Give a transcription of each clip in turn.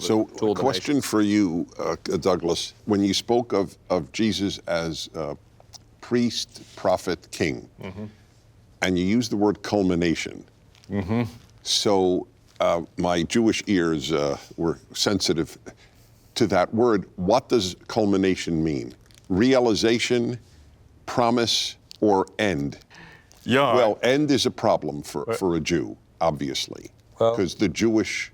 So, a question for you, Douglas. When you spoke of Jesus as priest, prophet, king, and you used the word culmination, so my Jewish ears were sensitive to that word. What does culmination mean? Realization, promise, or end? Yeah. Well, end is a problem for a Jew, obviously, because the Jewish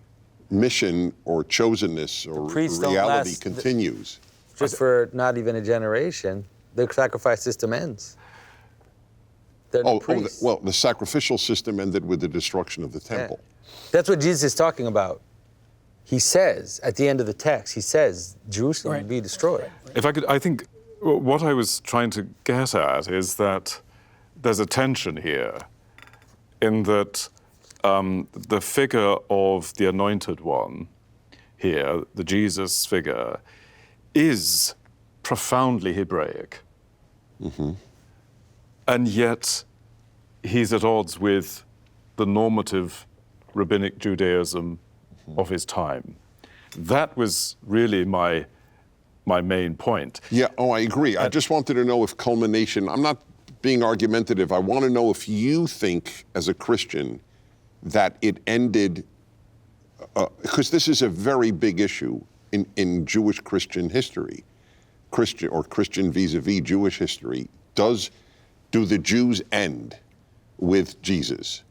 mission or chosenness or reality continues. Just for not even a generation, the sacrifice system ends. The sacrificial system ended with the destruction of the temple. Yeah. That's what Jesus is talking about. He says, at the end of the text, he says, Jerusalem will be destroyed. If I could, I think what I was trying to get at is that there's a tension here in that the figure of the Anointed One here, the Jesus figure, is profoundly Hebraic. And yet he's at odds with the normative rabbinic Judaism of his time. That was really my main point. Yeah, I agree. I just wanted to know if culmination, I'm not being argumentative, I want to know if you think, as a Christian, that it ended, because this is a very big issue in Jewish Christian history, Christian vis-a-vis Jewish history. Do the Jews end with Jesus?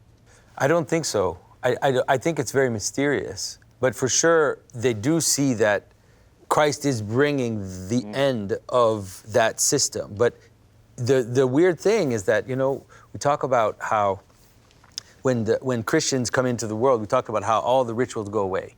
I don't think so. I think it's very mysterious. But for sure, they do see that Christ is bringing the end of that system. But the weird thing is that, we talk about how when Christians come into the world, we talk about how all the rituals go away.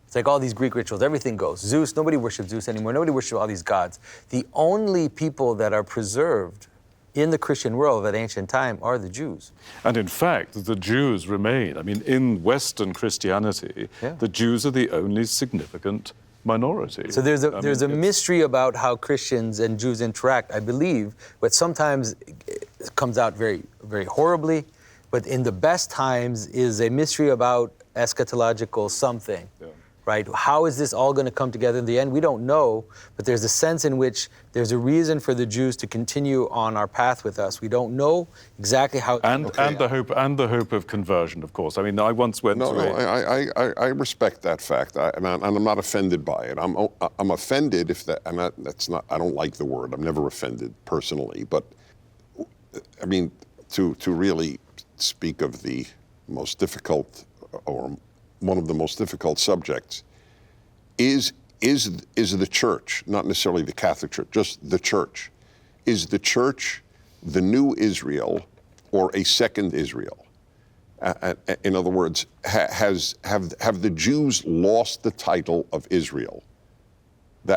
It's like all these Greek rituals, everything goes. Zeus, nobody worships Zeus anymore. Nobody worships all these gods. The only people that are preserved in the Christian world at ancient time are the Jews. And in fact, the Jews remain. I mean, in Western Christianity, the Jews are the only significant minority. So there's a mystery about how Christians and Jews interact, I believe, but sometimes it comes out very, very horribly. But in the best times is a mystery about eschatological something. Right? How is this all going to come together in the end? We don't know, but there's a sense in which there's a reason for the Jews to continue on our path with us. We don't know exactly how. And the hope of conversion, of course. I mean, I once went to I respect that fact, and I'm not offended by it. I'm offended if that, and that's not. I don't like the word. I'm never offended personally, but I mean, to really speak of the most difficult or one of the most difficult subjects is the church, not necessarily the Catholic Church, just the church. Is the church the new Israel or a second Israel? In other words, have the Jews lost the title of Israel?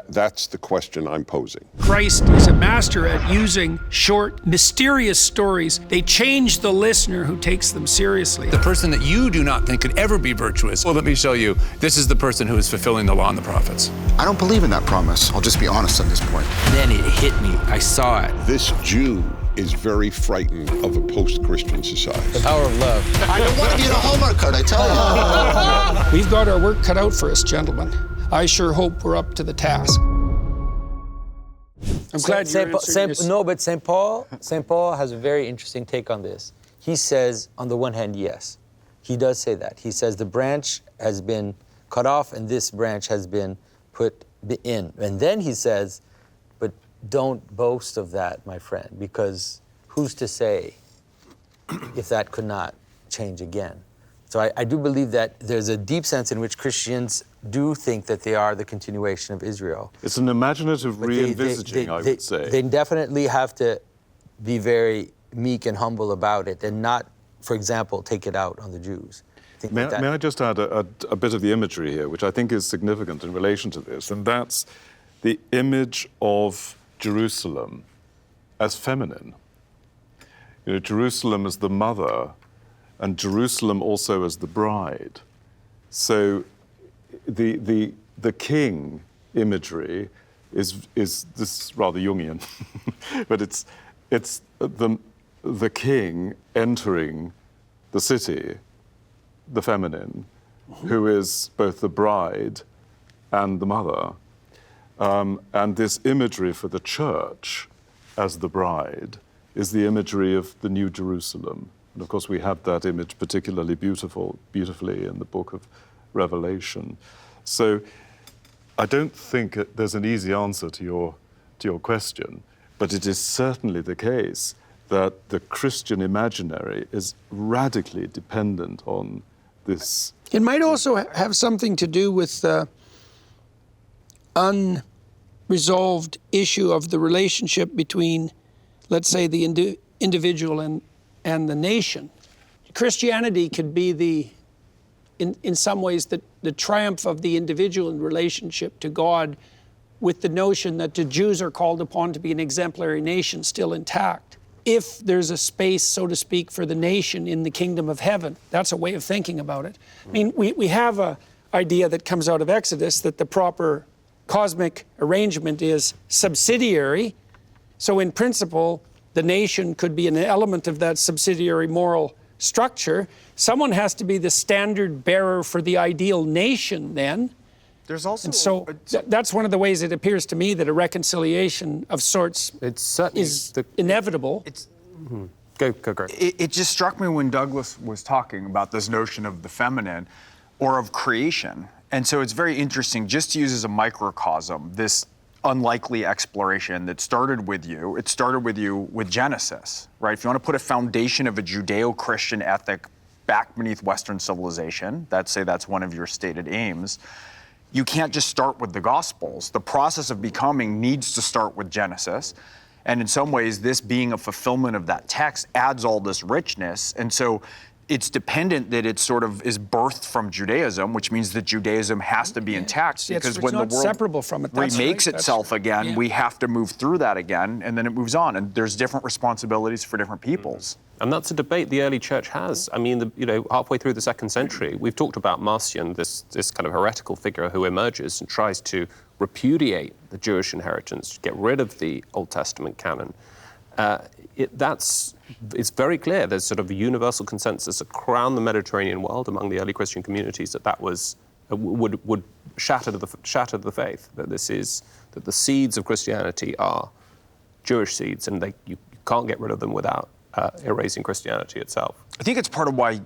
That's the question I'm posing. Christ is a master at using short, mysterious stories. They change the listener who takes them seriously. The person that you do not think could ever be virtuous, well, let me show you. This is the person who is fulfilling the law and the prophets. I don't believe in that promise. I'll just be honest at this point. Then it hit me. I saw it. This Jew is very frightened of a post-Christian society. The power of love. I don't want to be in a Hallmark card, I tell you. We've got our work cut out for us, gentlemen. I sure hope we're up to the task. I'm glad you're answering No, but St. Paul has a very interesting take on this. He says, on the one hand, yes. He does say that. He says the branch has been cut off and this branch has been put in. And then he says, but don't boast of that, my friend, because who's to say if that could not change again? So I do believe that there's a deep sense in which Christians do think that they are the continuation of Israel. It's an imaginative re-envisaging, I would say. They definitely have to be very meek and humble about it and not, for example, take it out on the Jews. May I just add a bit of the imagery here, which I think is significant in relation to this, and that's the image of Jerusalem as feminine. Jerusalem as the mother, and Jerusalem also as the bride. So the king imagery is this rather Jungian, but it's the king entering the city, the feminine, who is both the bride and the mother. And this imagery for the church as the bride is the imagery of the New Jerusalem. And of course, we have that image particularly beautifully in the book of Revelation. So I don't think there's an easy answer to your question, but it is certainly the case that the Christian imaginary is radically dependent on this. It might also have something to do with the unresolved issue of the relationship between, let's say, the individual and the nation. Christianity could be in some ways the triumph of the individual in relationship to God, with the notion that the Jews are called upon to be an exemplary nation still intact. If there's a space, so to speak, for the nation in the kingdom of heaven, that's a way of thinking about it. I mean, we have an idea that comes out of Exodus that the proper cosmic arrangement is subsidiary. So in principle, the nation could be an element of that subsidiary moral structure. Someone has to be the standard bearer for the ideal nation then. There's also, and so that's one of the ways it appears to me that a reconciliation of sorts is inevitable. Go, Greg. It just struck me when Douglas was talking about this notion of the feminine or of creation. And so it's very interesting just to use as a microcosm this unlikely exploration that started with you. It started with you with Genesis, right? If you want to put a foundation of a Judeo-Christian ethic back beneath Western civilization, that's one of your stated aims, you can't just start with the Gospels. The process of becoming needs to start with Genesis. And in some ways, this being a fulfillment of that text adds all this richness. And so it's dependent that it sort of is birthed from Judaism, which means that Judaism has to be intact, because when the world separable from it. remakes itself again, we have to move through that again, and then it moves on. And there's different responsibilities for different peoples. And that's a debate the early church has. I mean, halfway through the 2nd century, we've talked about Marcion, this kind of heretical figure who emerges and tries to repudiate the Jewish inheritance, get rid of the Old Testament canon. It's very clear there's sort of a universal consensus around the Mediterranean world among the early Christian communities that was would shatter the faith, that the seeds of Christianity are Jewish seeds, and you can't get rid of them without erasing Christianity itself. I think it's part of why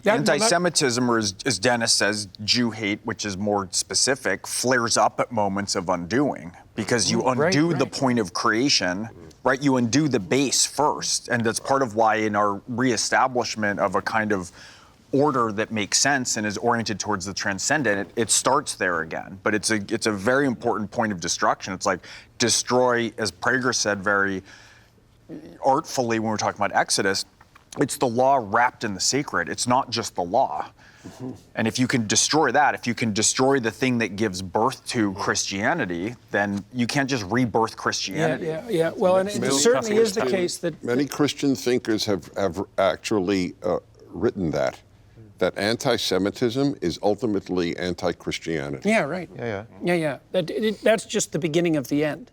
anti-Semitism, or as Dennis says, Jew hate, which is more specific, flares up at moments of undoing, because you undo the point of creation, right? You undo the base first, and that's part of why in our reestablishment of a kind of order that makes sense and is oriented towards the transcendent, it starts there again. But it's a very important point of destruction. It's like destroy, as Prager said very artfully when we were talking about Exodus, it's the law wrapped in the sacred. It's not just the law. And if you can destroy that, if you can destroy the thing that gives birth to Christianity, then you can't just rebirth Christianity. Yeah. Well, and it certainly is the case that many Christian thinkers have actually written that anti-Semitism is ultimately anti-Christianity. Yeah, right. Yeah. That's just the beginning of the end.